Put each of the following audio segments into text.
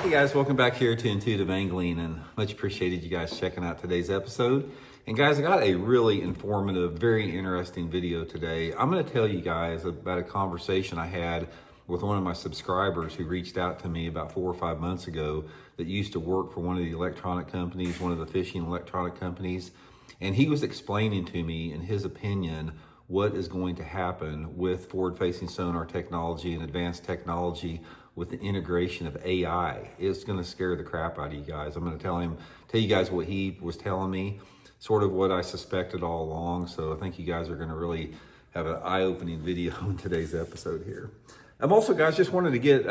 Hey guys, welcome back here to Intuitive Angling, and much appreciated you guys checking out today's episode. And guys, I got a really informative, very interesting video today. I'm going to tell you guys about a conversation I had with one of my subscribers who reached out to me about 4 or 5 months ago that used to work for one of the electronic companies, one of the fishing electronic companies. And he was explaining to me, in his opinion, what is going to happen with forward-facing sonar technology and advanced technology with the integration of AI. It's going to scare the crap out of you guys. I'm going to tell you guys what he was telling me, sort of what I suspected all along. So I think you guys are going to really have an eye-opening video in today's episode here. I'm also, guys, just wanted to get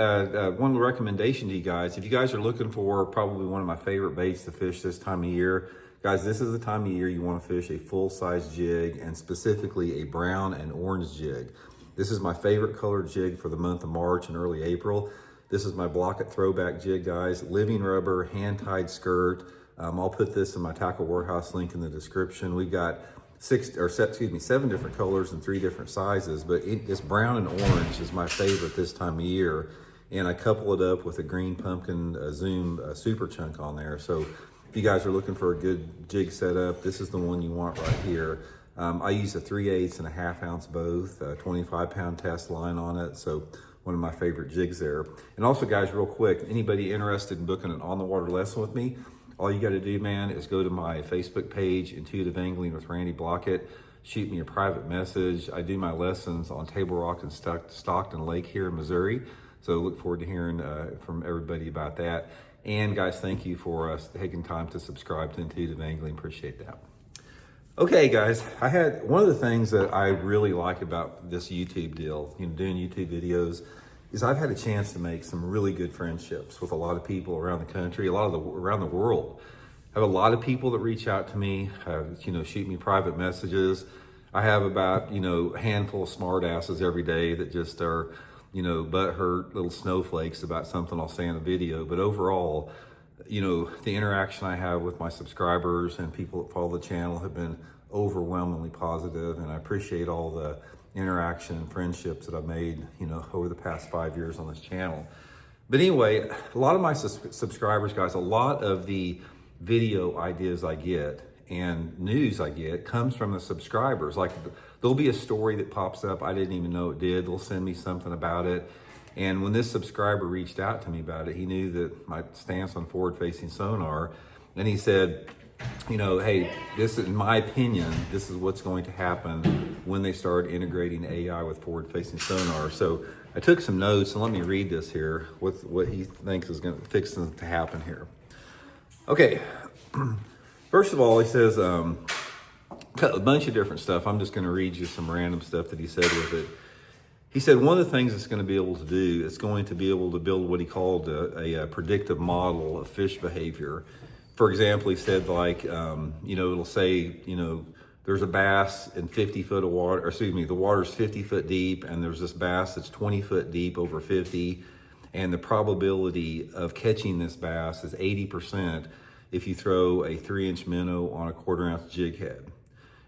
one recommendation to you guys. If you guys are looking for probably one of my favorite baits to fish this time of year, guys, this is the time of year you want to fish a full-size jig, and specifically a brown and orange jig. This is my favorite colored jig for the month of March and early April. This is my Blaukat Throwback jig, guys. Living rubber, hand-tied skirt. I'll put this in my Tackle Warehouse link in the description. We've got 7 different colors and 3 different sizes, but this brown and orange is my favorite this time of year. And I couple it up with a green pumpkin zoom super chunk on there. So if you guys are looking for a good jig setup, this is the one you want right here. I use a 3/8 and a 1/2 ounce both, a 25-pound test line on it. So one of my favorite jigs there. And also, guys, real quick, anybody interested in booking an on-the-water lesson with me, all you got to do, man, is go to my Facebook page, Intuitive Angling with Randy Blaukat. Shoot me a private message. I do my lessons on Table Rock and Stockton Lake here in Missouri. So look forward to hearing from everybody about that. And guys, thank you for taking time to subscribe to Intuitive Angling. Appreciate that. Okay, guys, one of the things that I really like about this YouTube deal, doing YouTube videos, is I've had a chance to make some really good friendships with a lot of people around the country, around the world. I have a lot of people that reach out to me, shoot me private messages. I have about, a handful of smart asses every day that just are, butthurt little snowflakes about something I'll say in a video. But overall, the interaction I have with my subscribers and people that follow the channel have been overwhelmingly positive, and I appreciate all the interaction and friendships that I've made, over the past 5 years on this channel. But anyway, a lot of my subscribers, guys, a lot of the video ideas I get and news I get comes from the subscribers. Like, there'll be a story that pops up I didn't even know it did. They'll send me something about it. And when this subscriber reached out to me about it, he knew that my stance on forward-facing sonar, and he said, hey, this, in my opinion, this is what's going to happen when they start integrating AI with forward-facing sonar. So I took some notes, and let me read this here, what he thinks is going to fix to happen here. Okay, first of all, he says a bunch of different stuff. I'm just going to read you some random stuff that he said with it. He said one of the things it's going to be able to do is going to be able to build what he called a predictive model of fish behavior. For example, he said, like, it'll say, there's a bass in 50 foot of water, the water's 50 foot deep, and there's this bass that's 20 foot deep over 50, and the probability of catching this bass is 80% if you throw a 3-inch minnow on a 1/4 ounce jig head.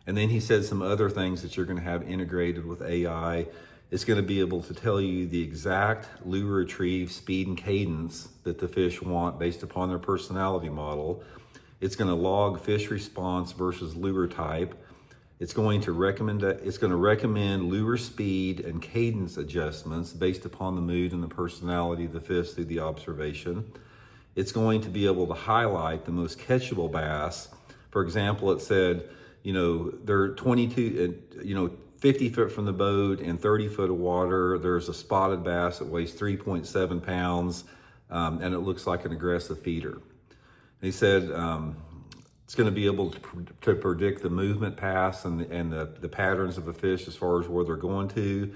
And then he said some other things that you're going to have integrated with AI. It's going to be able to tell you the exact lure retrieve speed and cadence that the fish want based upon their personality model. It's going to log fish response versus lure type. It's going to recommend lure speed and cadence adjustments based upon the mood and the personality of the fish through the observation. It's going to be able to highlight the most catchable bass. For example, it said, they're 50 foot from the boat and 30 foot of water. There's a spotted bass that weighs 3.7 pounds, and it looks like an aggressive feeder. And he said it's going to be able to predict the movement paths and the patterns of the fish as far as where they're going to.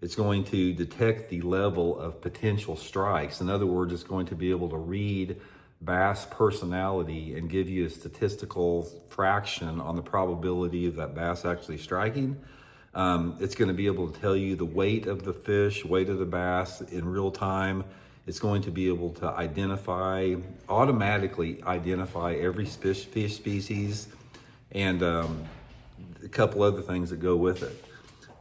It's going to detect the level of potential strikes. In other words, it's going to be able to read bass personality and give you a statistical fraction on the probability of that bass actually striking. It's going to be able to tell you the weight of the fish, weight of the bass in real time. It's going to be able to automatically identify every fish species, and a couple other things that go with it.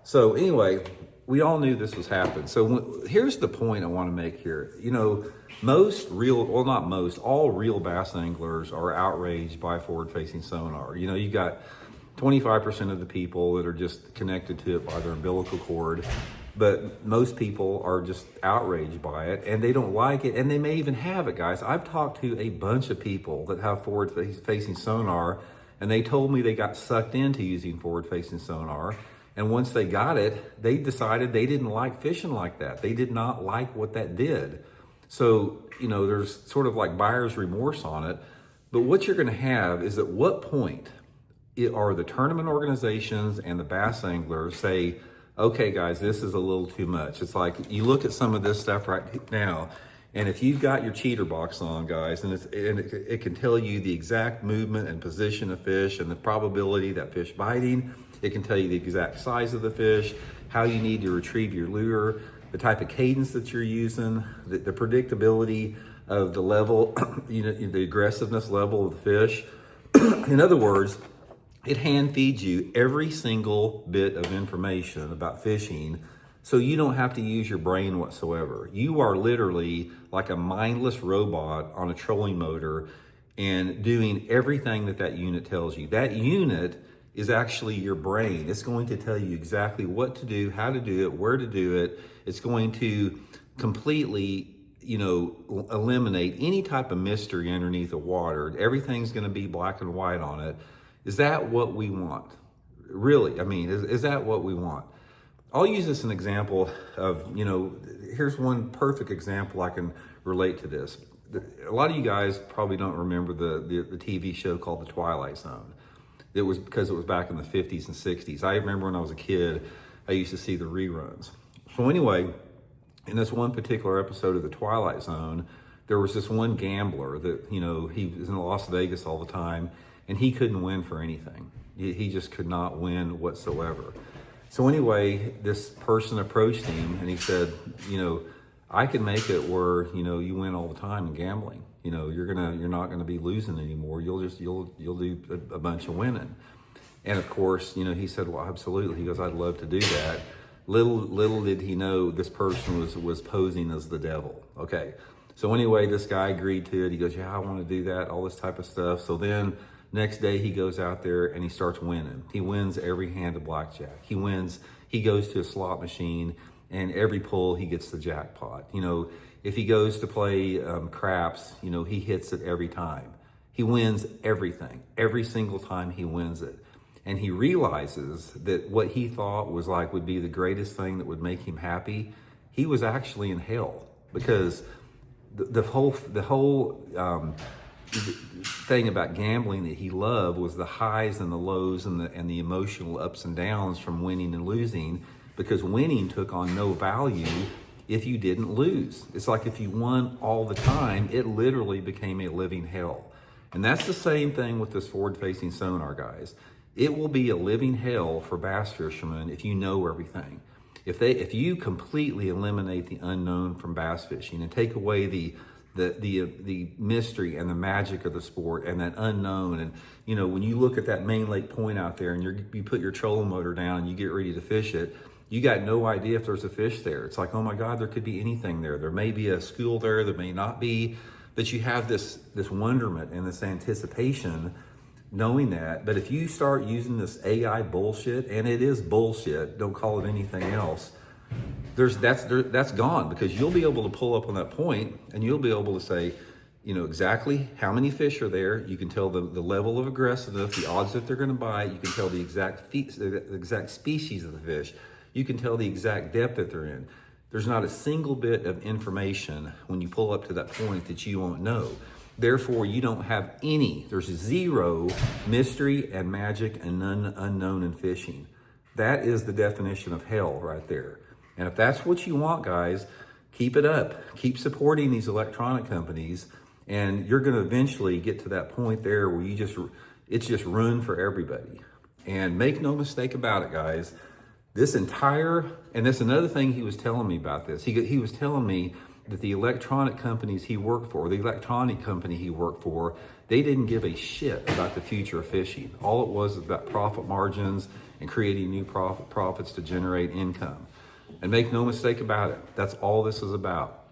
So anyway, we all knew this was happening. So here's the point I want to make here. You know, all real bass anglers are outraged by forward-facing sonar. You know, you got 25% of the people that are just connected to it by their umbilical cord, but most people are just outraged by it and they don't like it, and they may even have it, guys. I've talked to a bunch of people that have forward-facing sonar, and they told me they got sucked into using forward-facing sonar. And once they got it, they decided they didn't like fishing like that. They did not like what that did. So, you know, there's sort of like buyer's remorse on it. But what you're going to have is, at what point are the tournament organizations and the bass anglers say, okay, guys, this is a little too much. It's like, you look at some of this stuff right now, and if you've got your cheater box on, guys, and it can tell you the exact movement and position of fish and the probability that fish biting. It can tell you the exact size of the fish, how you need to retrieve your lure, the type of cadence that you're using, the predictability of the level, you know, the aggressiveness level of the fish. In other words, it hand feeds you every single bit of information about fishing, so you don't have to use your brain whatsoever. You are literally like a mindless robot on a trolling motor and doing everything that unit tells you. That unit is actually your brain. It's going to tell you exactly what to do, how to do it, where to do it. It's going to completely, you know, eliminate any type of mystery underneath the water. Everything's going to be black and white on it. Is that what we want? Really? I mean, is that what we want? I'll use this as an example of, you know, here's one perfect example I can relate to this. A lot of you guys probably don't remember the TV show called The Twilight Zone. It was because it was back in the 50s and 60s. I remember when I was a kid, I used to see the reruns. So anyway, in this one particular episode of The Twilight Zone, there was this one gambler that, you know, he was in Las Vegas all the time, and he couldn't win for anything. He just could not win whatsoever. So anyway, this person approached him and he said, you know, I can make it where, you know, you win all the time in gambling. You know, you're not gonna be losing anymore. You'll do a bunch of winning. And of course, you know, he said, well, absolutely. He goes, I'd love to do that. Little did he know this person was posing as the devil. Okay. So anyway, this guy agreed to it. He goes, yeah, I want to do that, all this type of stuff. So then next day he goes out there and he starts winning. He wins every hand of blackjack. He goes to a slot machine, and every pull he gets the jackpot. You know, if he goes to play craps, you know, he hits it every time. He wins everything. Every single time he wins it. And he realizes that what he thought was like would be the greatest thing that would make him happy, he was actually in hell, because the whole thing about gambling that he loved was the highs and the lows and the emotional ups and downs from winning and losing, because winning took on no value if you didn't lose. It's like if you won all the time, it literally became a living hell. And that's the same thing with this forward-facing sonar, guys. It will be a living hell for bass fishermen if you know everything. If you completely eliminate the unknown from bass fishing and take away the mystery and the magic of the sport and that unknown, and you know, when you look at that main lake point out there and you put your trolling motor down and you get ready to fish it, you got no idea if there's a fish there. It's like, oh my God, there could be anything there. There may be a school there, there may not be, but you have this wonderment and this anticipation knowing that. But if you start using this AI bullshit, and it is bullshit, don't call it anything else, that's gone, because you'll be able to pull up on that point and you'll be able to say, you know, exactly how many fish are there. You can tell the level of aggressiveness, the odds that they're going to bite. You can tell the exact species of the fish. You can tell the exact depth that they're in. There's not a single bit of information when you pull up to that point that you won't know. Therefore, you don't have there's zero mystery and magic and unknown in fishing. That is the definition of hell right there. And if that's what you want, guys, keep it up. Keep supporting these electronic companies, and you're going to eventually get to that point there where it's just ruined for everybody. And make no mistake about it, guys. And that's another thing he was telling me about this. He was telling me that the electronic companies he worked for, the electronic company he worked for, they didn't give a shit about the future of fishing. All it was about profit margins and creating new profits to generate income. And make no mistake about it, that's all this is about.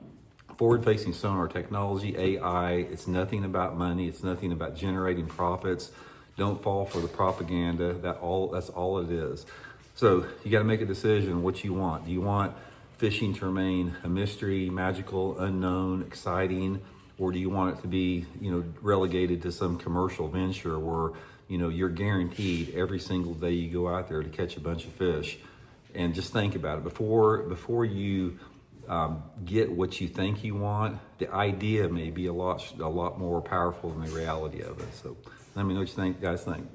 Forward-facing sonar technology, AI, it's nothing about money. It's nothing about generating profits. Don't fall for the propaganda. That's all it is. So you got to make a decision what you want. Do you want fishing to remain a mystery, magical, unknown, exciting, or do you want it to be, relegated to some commercial venture where, you're guaranteed every single day you go out there to catch a bunch of fish? And just think about it before you get what you think you want. The idea may be a lot more powerful than the reality of it. So let me know what you guys think.